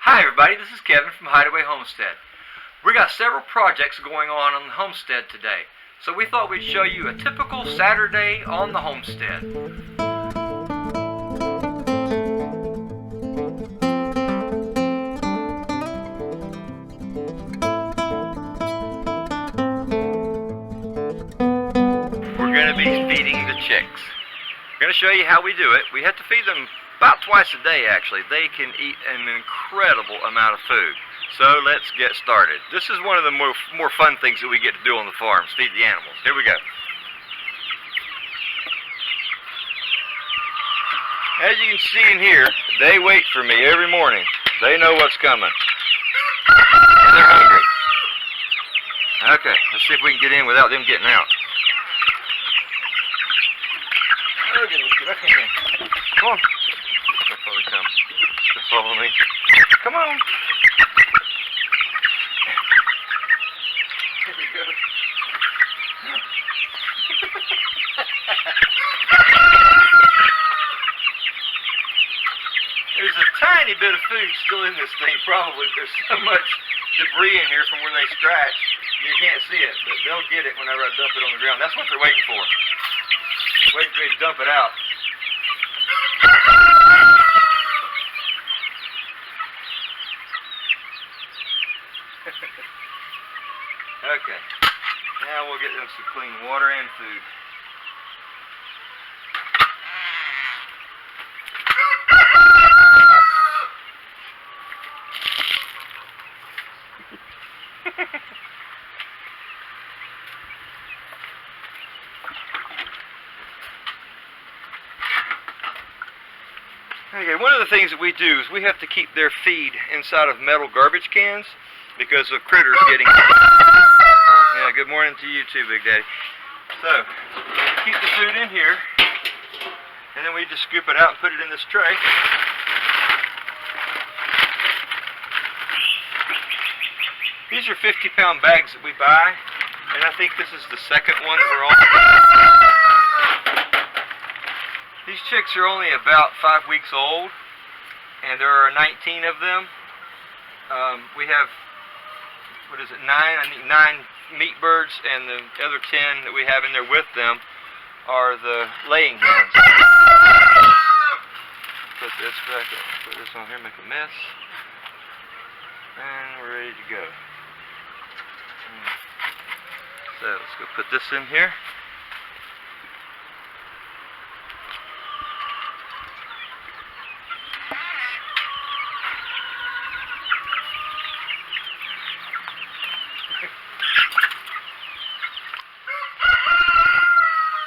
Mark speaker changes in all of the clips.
Speaker 1: Hi everybody, this is Kevin from Hideaway Homestead. We got several projects going on the homestead today, so we thought we'd show you a typical Saturday on the homestead. We're going to be feeding the chicks. I'm going to show you how we do it. We have to feed them about twice a day actually. They can eat an incredible amount of food. So let's get started. This is one of the more fun things that we get to do on the farms, feed the animals. Here we go. As you can see in here, they wait for me every morning. They know what's coming. And they're hungry. Okay, let's see if we can get in without them getting out. Oh, goodness, get back in here. Come on. They'll probably come. Just follow me. Come on. Here we go. There's a tiny bit of food still in this thing, probably. There's so much debris in here from where they scratch. You can't see it, but they'll get it whenever I dump it on the ground. That's what they're waiting for. Waiting for me to dump it out. Okay, now we'll get them some clean water and food. Okay, one of the things that we do is we have to keep their feed inside of metal garbage cans because of critters getting in. Yeah, good morning to you too, Big Daddy. So, we keep the food in here, and then we just scoop it out and put it in this tray. These are 50-pound bags that we buy, and I think this is the second one that we're on. These chicks are only about 5 weeks old, and there are 19 of them. We have, what is it, 9 meat birds, and the other 10 that we have in there with them are the laying hens. Put this back up, put this on here, make a mess, and we're ready to go. So let's go put this in here.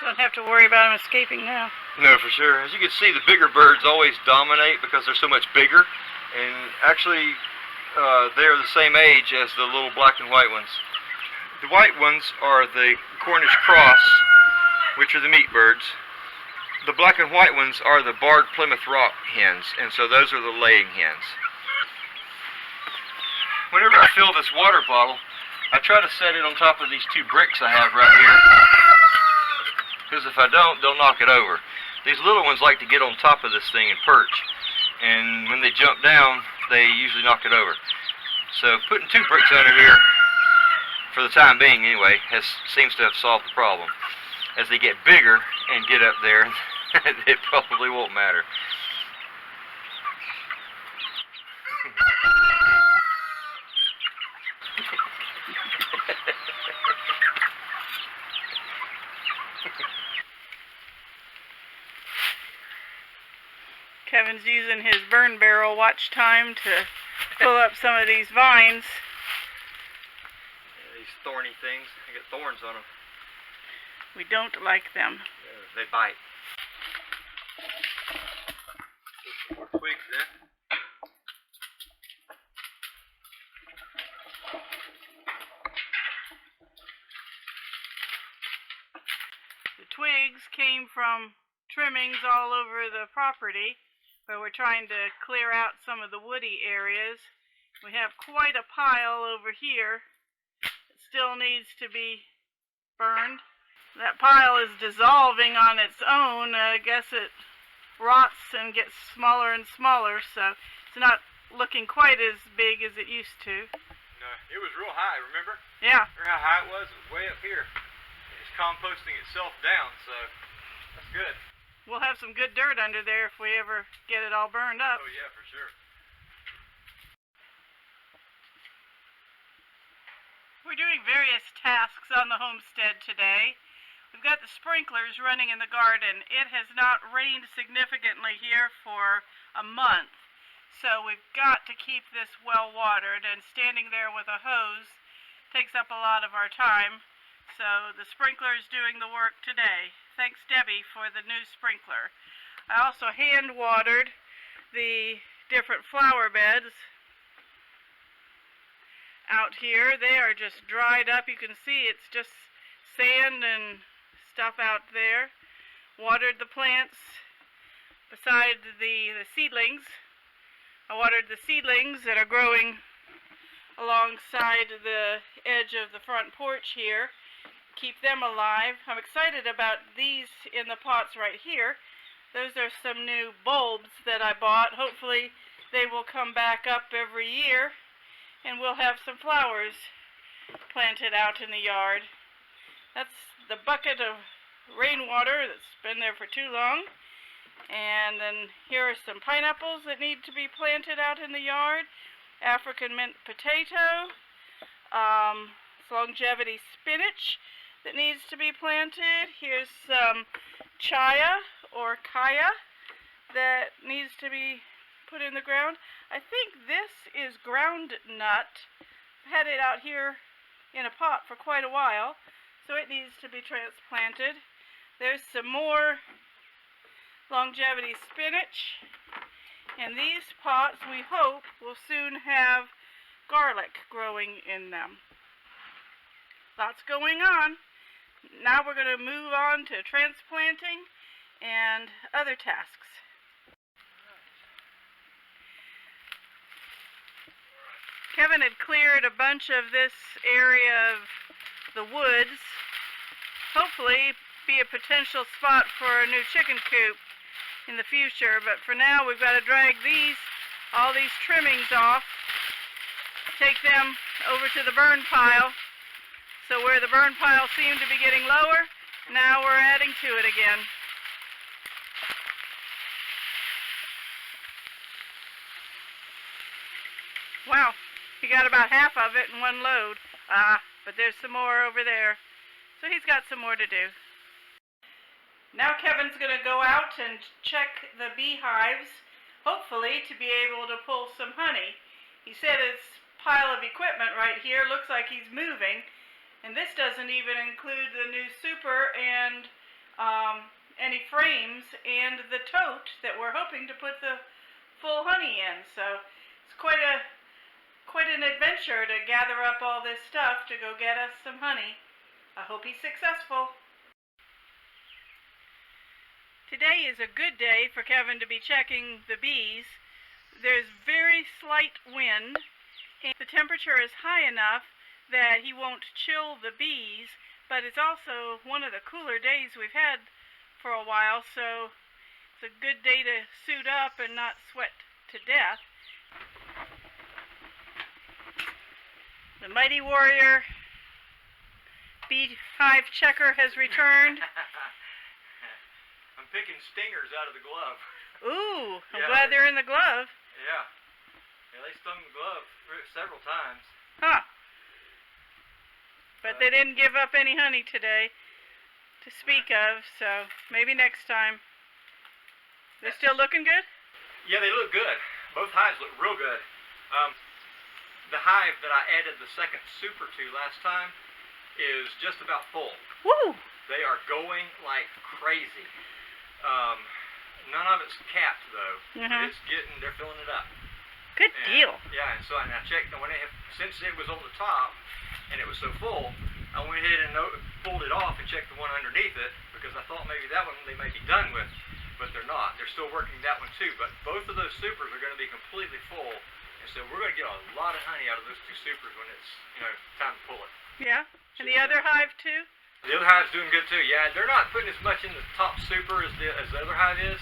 Speaker 2: Don't have to worry about them escaping now.
Speaker 1: No, for sure. As you can see, the bigger birds always dominate because they're so much bigger, and actually they're the same age as the little black and white ones. The white ones are the Cornish cross, which are the meat birds. The black and white ones are the barred Plymouth Rock hens, and so those are the laying hens. Whenever I fill this water bottle, I try to set it on top of these 2 bricks I have right here, because if I don't, they'll knock it over. These little ones like to get on top of this thing and perch, and when they jump down, they usually knock it over. So putting 2 bricks under here, for the time being anyway, seems to have solved the problem. As they get bigger and get up there, it probably won't matter.
Speaker 2: Kevin's using his burn barrel watch time to pull up some of these vines.
Speaker 1: Yeah, these thorny things, they got thorns on them.
Speaker 2: We don't like them.
Speaker 1: Yeah, they bite. Put some more twigs in.
Speaker 2: The twigs came from trimmings all over the property, where we're trying to clear out some of the woody areas. We have quite a pile over here that still needs to be burned. That pile is dissolving on its own. I guess it rots and gets smaller and smaller, so it's not looking quite as big as it used to.
Speaker 1: No, it was real high, remember?
Speaker 2: Yeah.
Speaker 1: Remember how high it was? It was way up here. It's composting itself down, so that's good.
Speaker 2: We'll have some good dirt under there if we ever get it all burned up.
Speaker 1: Oh yeah, for sure.
Speaker 2: We're doing various tasks on the homestead today. We've got the sprinklers running in the garden. It has not rained significantly here for a month, so we've got to keep this well watered, and standing there with a hose takes up a lot of our time. So the sprinkler is doing the work today. Thanks, Debbie, for the new sprinkler. I also hand watered the different flower beds out here. They are just dried up. You can see it's just sand and stuff out there. Watered the plants beside the seedlings. I watered the seedlings that are growing alongside the edge of the front porch here. Keep them alive. I'm excited about these in the pots right here. Those are some new bulbs that I bought. Hopefully they will come back up every year, and we'll have some flowers planted out in the yard. That's the bucket of rainwater that's been there for too long. And then here are some pineapples that need to be planted out in the yard. African mint potato. Longevity spinach that needs to be planted. Here's some chaya or kaya that needs to be put in the ground. I think this is ground nut. I've had it out here in a pot for quite a while, so it needs to be transplanted. There's some more longevity spinach. And these pots, we hope, will soon have garlic growing in them. Lots going on. Now we're going to move on to transplanting and other tasks. Kevin had cleared a bunch of this area of the woods. Hopefully be a potential spot for a new chicken coop in the future, but for now we've got to drag all these trimmings off, take them over to the burn pile. So where the burn pile seemed to be getting lower, now we're adding to it again. Wow, he got about half of it in one load. But there's some more over there. So he's got some more to do. Now Kevin's going to go out and check the beehives, hopefully to be able to pull some honey. He said his pile of equipment right here looks like he's moving, and this doesn't even include the new super and any frames and the tote that we're hoping to put the full honey in. So it's quite an adventure to gather up all this stuff to go get us some honey. I hope he's successful. Today is a good day for Kevin to be checking the bees. There's very slight wind, and the temperature is high enough that he won't chill the bees, but it's also one of the cooler days we've had for a while, so it's a good day to suit up and not sweat to death. The Mighty Warrior beehive checker has returned.
Speaker 1: I'm picking stingers out of the glove.
Speaker 2: Ooh, I'm glad they're in the glove.
Speaker 1: Yeah. Yeah, they stung the glove several times.
Speaker 2: Huh. But they didn't give up any honey today to speak of, so maybe next time. They're still looking good?
Speaker 1: Yeah, they look good. Both hives look real good. The hive that I added the second super to last time is just about full.
Speaker 2: Woo!
Speaker 1: They are going like crazy. None of it's capped though. They're filling it up.
Speaker 2: Good deal.
Speaker 1: Yeah, and so I checked, and since it was on the top and it was so full, I went ahead and pulled it off and checked the one underneath it, because I thought maybe that one they may be done with, but they're not. They're still working that one too, but both of those supers are going to be completely full, and so we're going to get a lot of honey out of those two supers when it's time to pull it.
Speaker 2: Yeah, and the other hive too?
Speaker 1: The other hive's doing good too. Yeah, they're not putting as much in the top super as the other hive is,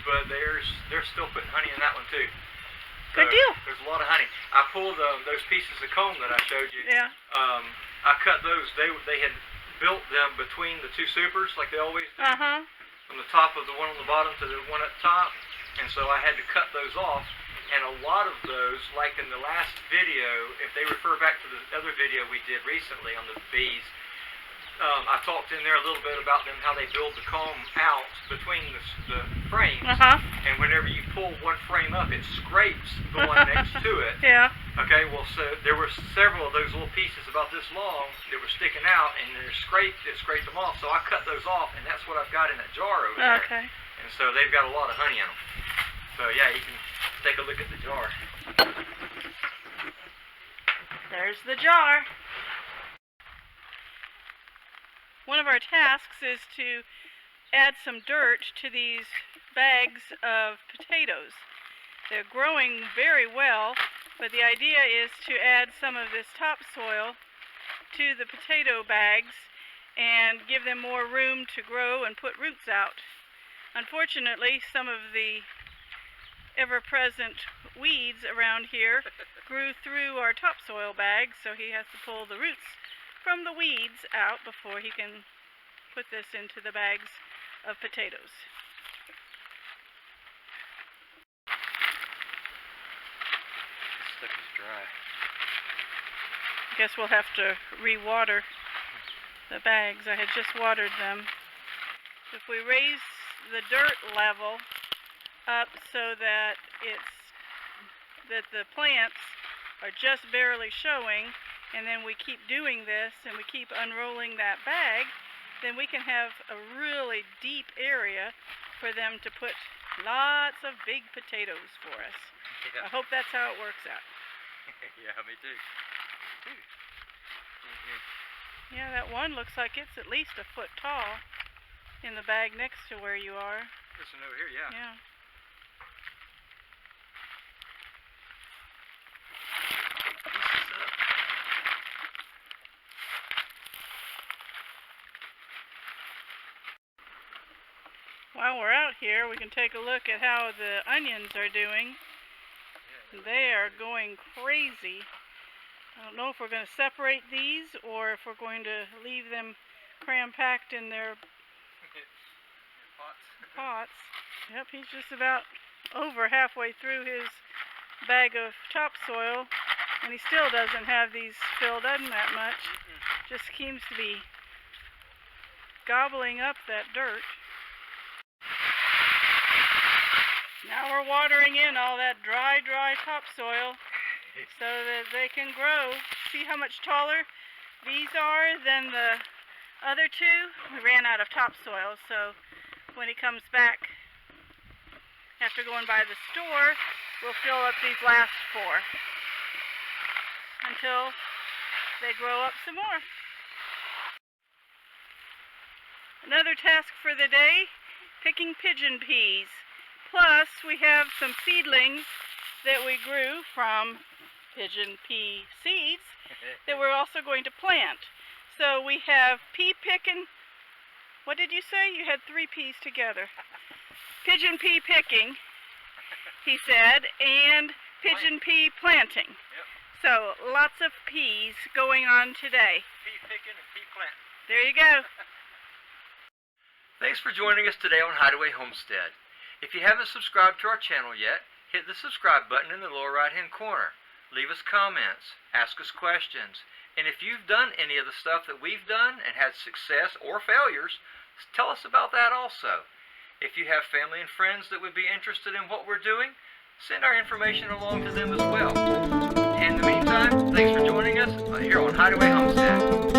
Speaker 1: but they're still putting honey in that one too.
Speaker 2: Good deal.
Speaker 1: There's a lot of honey. I pulled those pieces of comb that I showed you.
Speaker 2: Yeah.
Speaker 1: I cut those. They had built them between the two supers like they always do. From the top of the one on the bottom to the one up top. And so I had to cut those off. And a lot of those, like in the last video, if they refer back to the other video we did recently on the bees, I talked in there a little bit about them, how they build the comb out between the frames. And whenever you pull one frame up, it scrapes the one next to it.
Speaker 2: Yeah.
Speaker 1: Okay, well, so there were several of those little pieces about this long that were sticking out, and it scraped them off. So I cut those off, and that's what I've got in that jar over there.
Speaker 2: Okay.
Speaker 1: And so they've got a lot of honey in them. So yeah, you can take a look at the jar.
Speaker 2: There's the jar. One of our tasks is to add some dirt to these bags of potatoes. They're growing very well, but the idea is to add some of this topsoil to the potato bags and give them more room to grow and put roots out. Unfortunately, some of the ever-present weeds around here grew through our topsoil bags, so he has to pull the roots from the weeds out before he can put this into the bags of potatoes.
Speaker 1: This stuff is dry.
Speaker 2: I guess we'll have to re-water the bags. I had just watered them. If we raise the dirt level up so that the plants are just barely showing, and then we keep doing this and we keep unrolling that bag, then we can have a really deep area for them to put lots of big potatoes for us.
Speaker 1: Yeah.
Speaker 2: I hope that's how it works out.
Speaker 1: Yeah, me too.
Speaker 2: Yeah, that one looks like it's at least a foot tall in the bag next to where you are.
Speaker 1: This one over here, yeah.
Speaker 2: Yeah. While we're out here, we can take a look at how the onions are doing. They are going crazy. I don't know if we're going to separate these or if we're going to leave them cram-packed in their pots. Yep, he's just about over halfway through his bag of topsoil, and he still doesn't have these filled in that much. Just seems to be gobbling up that dirt. Now we're watering in all that dry topsoil so that they can grow. See how much taller these are than the other two? We ran out of topsoil, so when he comes back after going by the store, we'll fill up these last 4 until they grow up some more. Another task for the day, picking pigeon peas. Plus, we have some seedlings that we grew from pigeon pea seeds that we're also going to plant. So we have pea picking. What did you say? You had 3 peas together. Pigeon pea picking, he said, and pigeon pea planting.
Speaker 1: Yep.
Speaker 2: So lots of peas going on today.
Speaker 1: Pea picking and pea planting.
Speaker 2: There you go.
Speaker 1: Thanks for joining us today on Hideaway Homestead. If you haven't subscribed to our channel yet, hit the subscribe button in the lower right-hand corner. Leave us comments, ask us questions, and if you've done any of the stuff that we've done and had success or failures, tell us about that also. If you have family and friends that would be interested in what we're doing, send our information along to them as well. In the meantime, thanks for joining us here on Hideaway Homestead.